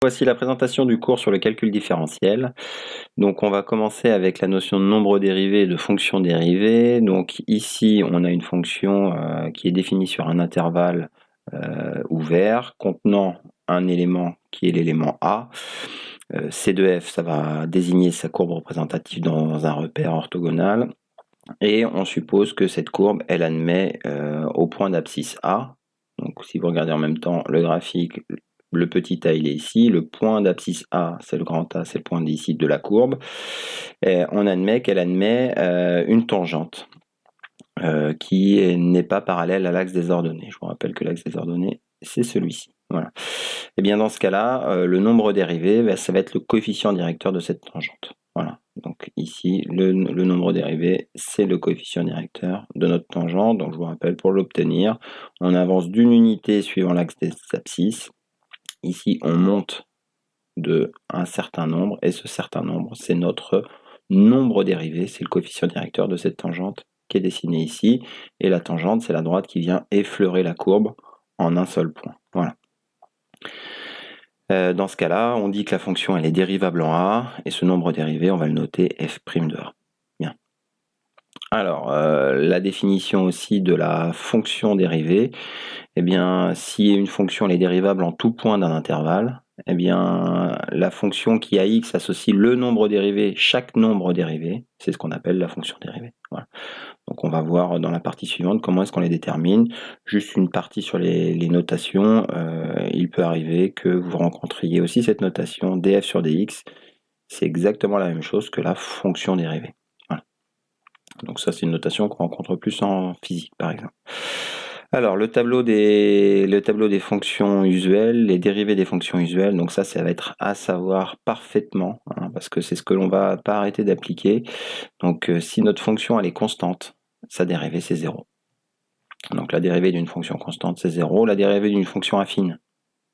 Voici la présentation du cours sur le calcul différentiel. Donc on va commencer avec la notion de nombre dérivé et de fonction dérivée. Donc ici on a une fonction qui est définie sur un intervalle ouvert contenant un élément qui est l'élément A. C de f, ça va désigner sa courbe représentative dans un repère orthogonal. Et on suppose que cette courbe, elle admet au point d'abscisse A. Donc si vous regardez en même temps le graphique, le petit a il est ici, le point d'abscisse A, c'est le grand A, c'est le point d'ici de la courbe. Et on admet qu'elle admet une tangente qui n'est pas parallèle à l'axe des ordonnées. Je vous rappelle que l'axe des ordonnées, c'est celui-ci. Voilà. Et bien dans ce cas-là, le nombre dérivé, ça va être le coefficient directeur de cette tangente. Voilà. Donc ici, le nombre dérivé, c'est le coefficient directeur de notre tangente. Donc je vous rappelle, pour l'obtenir, on avance d'une unité suivant l'axe des abscisses. Ici, on monte de un certain nombre, et ce certain nombre, c'est notre nombre dérivé, c'est le coefficient directeur de cette tangente qui est dessiné ici. Et la tangente, c'est la droite qui vient effleurer la courbe en un seul point. Voilà. Dans ce cas-là, on dit que la fonction elle est dérivable en A, et ce nombre dérivé, on va le noter f' de A. Bien. Alors, la définition aussi de la fonction dérivée, eh bien, si une fonction est dérivable en tout point d'un intervalle, eh bien, la fonction qui à x associe le nombre dérivé, chaque nombre dérivé, c'est ce qu'on appelle la fonction dérivée. Voilà. Donc on va voir dans la partie suivante comment est-ce qu'on les détermine. Juste une partie sur les notations. Il peut arriver que vous rencontriez aussi cette notation df sur dx. C'est exactement la même chose que la fonction dérivée. Voilà. Donc ça, c'est une notation qu'on rencontre plus en physique, par exemple. Alors, le tableau des fonctions usuelles, les dérivées des fonctions usuelles, donc ça va être à savoir parfaitement, hein, parce que c'est ce que l'on va pas arrêter d'appliquer. Donc, si notre fonction elle est constante, sa dérivée c'est 0. Donc la dérivée d'une fonction constante c'est 0. La dérivée d'une fonction affine,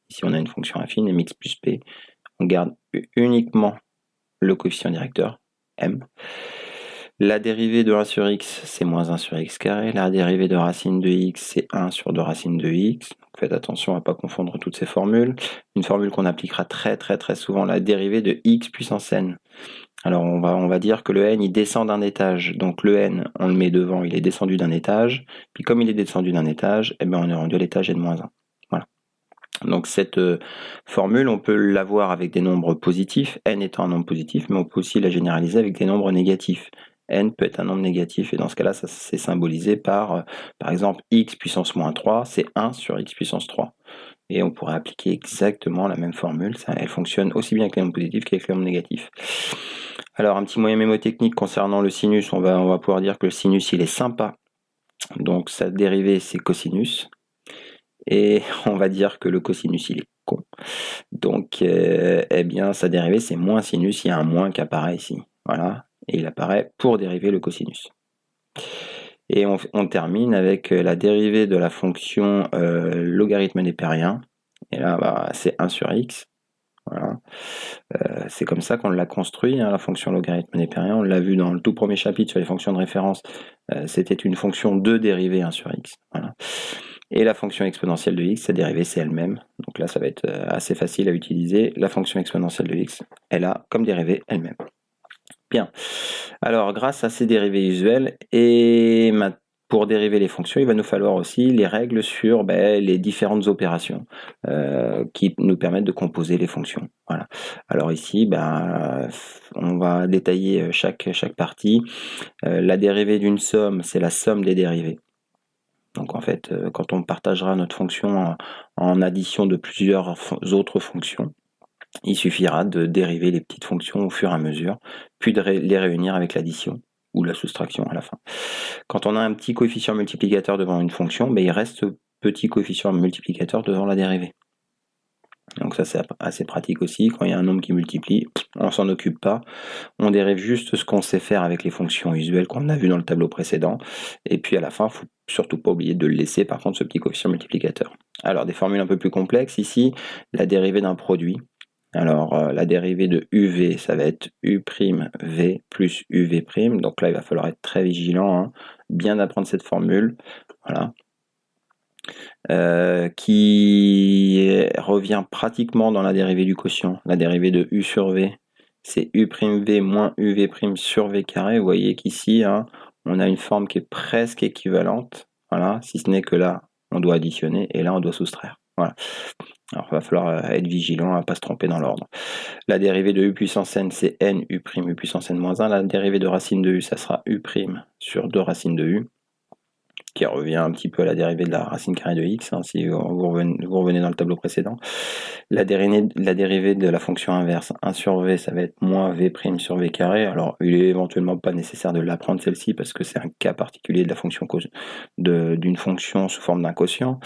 si on a une fonction affine, mx plus p, on garde uniquement le coefficient directeur, m. La dérivée de 1 sur x, c'est moins 1 sur x carré. La dérivée de racine de x, c'est 1 sur 2 racines de x. Donc faites attention à ne pas confondre toutes ces formules. Une formule qu'on appliquera très souvent, la dérivée de x puissance n. Alors on va dire que le n il descend d'un étage. Donc le n, on le met devant, il est descendu d'un étage. Puis comme il est descendu d'un étage, eh ben on est rendu à l'étage n-1. Voilà. Donc cette formule, on peut l'avoir avec des nombres positifs, n étant un nombre positif, mais on peut aussi la généraliser avec des nombres négatifs. N peut être un nombre négatif, et dans ce cas-là, ça c'est symbolisé par exemple, x puissance moins 3, c'est 1 sur x puissance 3. Et on pourrait appliquer exactement la même formule, elle fonctionne aussi bien avec les nombres positifs qu'avec les nombres négatifs. Alors, un petit moyen mémotechnique concernant le sinus, on va pouvoir dire que le sinus, il est sympa. Donc, sa dérivée, c'est cosinus. Et on va dire que le cosinus, il est con. Donc, eh bien, sa dérivée, c'est moins sinus. Il y a un moins qui apparaît ici. Voilà. Et il apparaît pour dériver le cosinus. Et on termine avec la dérivée de la fonction logarithme népérien. Et là, c'est 1 sur x. Voilà. C'est comme ça qu'on l'a construit, hein, la fonction logarithme népérien. On l'a vu dans le tout premier chapitre sur les fonctions de référence. C'était une fonction de dérivée 1 sur x. Voilà. Et la fonction exponentielle de x, sa dérivée, c'est elle-même. Donc là, ça va être assez facile à utiliser. La fonction exponentielle de x, elle a comme dérivée elle-même. Bien. Alors, grâce à ces dérivées usuelles, et pour dériver les fonctions, il va nous falloir aussi les règles sur les différentes opérations qui nous permettent de composer les fonctions. Voilà. Alors ici, on va détailler chaque partie. La dérivée d'une somme, c'est la somme des dérivées. Donc en fait, quand on partagera notre fonction en addition de plusieurs autres fonctions, il suffira de dériver les petites fonctions au fur et à mesure, puis de les réunir avec l'addition ou la soustraction à la fin. Quand on a un petit coefficient multiplicateur devant une fonction, il reste petit coefficient multiplicateur devant la dérivée. Donc ça c'est assez pratique aussi, quand il y a un nombre qui multiplie, on s'en occupe pas, on dérive juste ce qu'on sait faire avec les fonctions usuelles qu'on a vu dans le tableau précédent, et puis à la fin, il ne faut surtout pas oublier de le laisser par contre ce petit coefficient multiplicateur. Alors des formules un peu plus complexes, ici, la dérivée d'un produit. Alors, la dérivée de UV, ça va être U' V plus UV'. Donc là, il va falloir être très vigilant, hein, bien apprendre cette formule. Voilà. qui revient pratiquement dans la dérivée du quotient, la dérivée de u sur v. C'est u'v moins uv' sur v carré. Vous voyez qu'ici, hein, on a une forme qui est presque équivalente. Voilà, si ce n'est que là, on doit additionner et là, on doit soustraire. Voilà. Alors, il va falloir être vigilant à ne pas se tromper dans l'ordre. La dérivée de u puissance n, c'est n u' u puissance n moins 1. La dérivée de racine de u, ça sera u' sur 2 racines de u, qui revient un petit peu à la dérivée de la racine carrée de x, hein, si vous revenez dans le tableau précédent. La dérivée de la fonction inverse, 1 sur v, ça va être moins v' sur v carré. Alors, il est éventuellement pas nécessaire de l'apprendre celle-ci, parce que c'est un cas particulier de la fonction d'une fonction sous forme d'un quotient.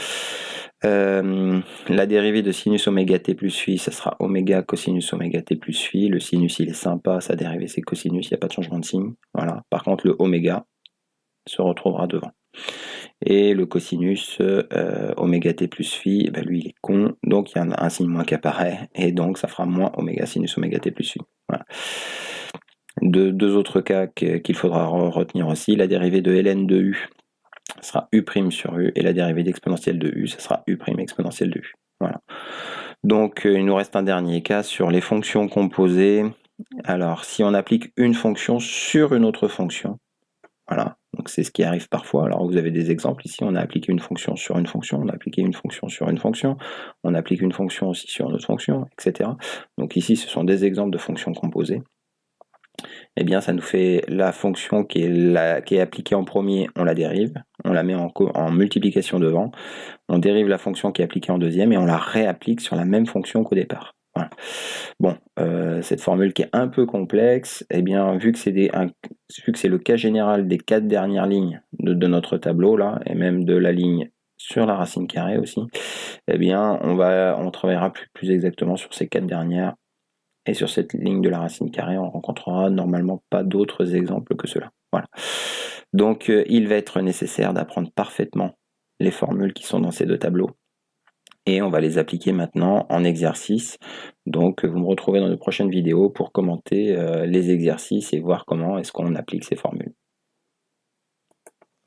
La dérivée de sinus oméga t plus phi, ça sera oméga cosinus oméga t plus phi. Le sinus, il est sympa, sa dérivée, c'est cosinus, il n'y a pas de changement de signe. Voilà. Par contre, le oméga se retrouvera devant. Et le cosinus oméga t plus phi, ben lui il est con, donc il y a un signe moins qui apparaît, et donc ça fera moins oméga sinus oméga t plus phi. Voilà. Deux autres cas qu'il faudra retenir aussi, la dérivée de ln de u sera u' sur u, et la dérivée d'exponentielle de u, ça sera u' exponentielle de u. Voilà. Donc il nous reste un dernier cas sur les fonctions composées. Alors si on applique une fonction sur une autre fonction, voilà, donc c'est ce qui arrive parfois. Alors vous avez des exemples ici, on a appliqué une fonction sur une fonction, on a appliqué une fonction sur une fonction, on applique une fonction aussi sur une autre fonction, etc. Donc ici ce sont des exemples de fonctions composées. Eh bien ça nous fait la fonction qui est appliquée en premier, on la dérive, on la met en multiplication devant, on dérive la fonction qui est appliquée en deuxième et on la réapplique sur la même fonction qu'au départ. Voilà. Bon, cette formule qui est un peu complexe, eh bien, vu que c'est le cas général des 4 dernières lignes de notre tableau là, et même de la ligne sur la racine carrée aussi, eh bien, on travaillera plus exactement sur ces 4 dernières, et sur cette ligne de la racine carrée, on rencontrera normalement pas d'autres exemples que cela. Voilà. Donc, il va être nécessaire d'apprendre parfaitement les formules qui sont dans ces deux tableaux. Et on va les appliquer maintenant en exercice. Donc vous me retrouvez dans de prochaines vidéos pour commenter les exercices et voir comment est-ce qu'on applique ces formules.